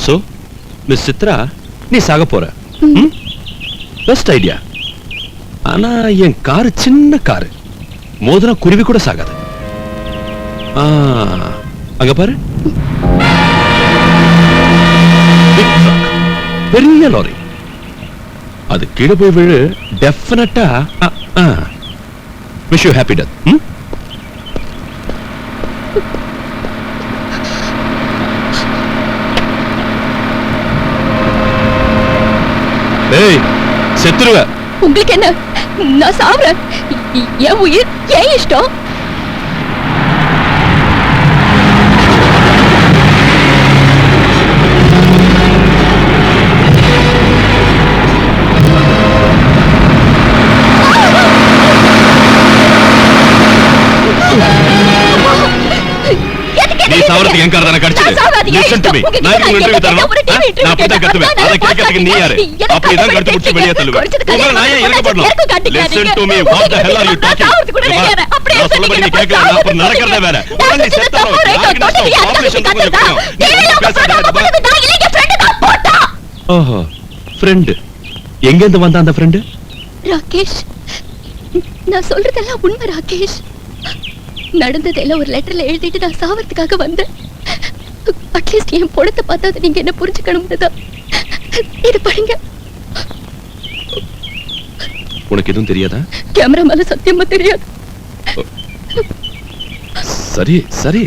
So miss Chitra, நீ சாக போற. Best idea. ஆனா என் காரு சின்ன காரு, மோதிரம் குருவி கூட சாகாது. அங்க பாரு, பிக் ட்ரக், பெரிய லாரி. அது கீழே போய் விழு, டெஃபினட்டா. Wish you happy death. ஏய், செத்துருவ. உங்களுக்கு என்ன? நான் சாவறேன். என் உயிர் ஏன் இஷ்டம். நீ சாவறதுக்கு என் கார் தான கடிச்சது. Listen to me. நான் இதுக்கு இன்டர்வியூ தரணும். நான் அப்படி தான் கத்துவேன். அதை கேட்கறதுக்கு நீ யாரு? அப்படி தான் கடிச்சு புடிச்சு வெளியே தள்ளுவேன். உங்களை நான் ஏன் இறக்க போடணும்? Listen to me. What the hell are you talking? நான் சொல்லபடி நீ கேட்கல. நான் அப்புறம் நடக்கிறதே வேற. உடனே செத்தறோம். நாளைக்கு நான் ஆபரேஷன் கொஞ்சம் போறோம். நீ பேசாத. ஓஹோ, ஃப்ரெண்ட். எங்க இருந்து வந்த அந்த ஃப்ரெண்ட்? ராகேஷ், நான் சொல்றதெல்லாம் உண்மை ராகேஷ். நடந்ததெல்லாம் ஒரு லெட்டர்ல எழுதிட்டு நான் சாவறதுக்காக வந்தேன். அட்லீஸ்ட் என் பொண்ணத்தை பார்த்தா நீங்க என்ன புரிஞ்சுக்கணும் தான். இது படிங்க. உனக்கு எதுவும் தெரியாதா? கேமரா மேல சத்தியமா தெரியாது. சரி சரி.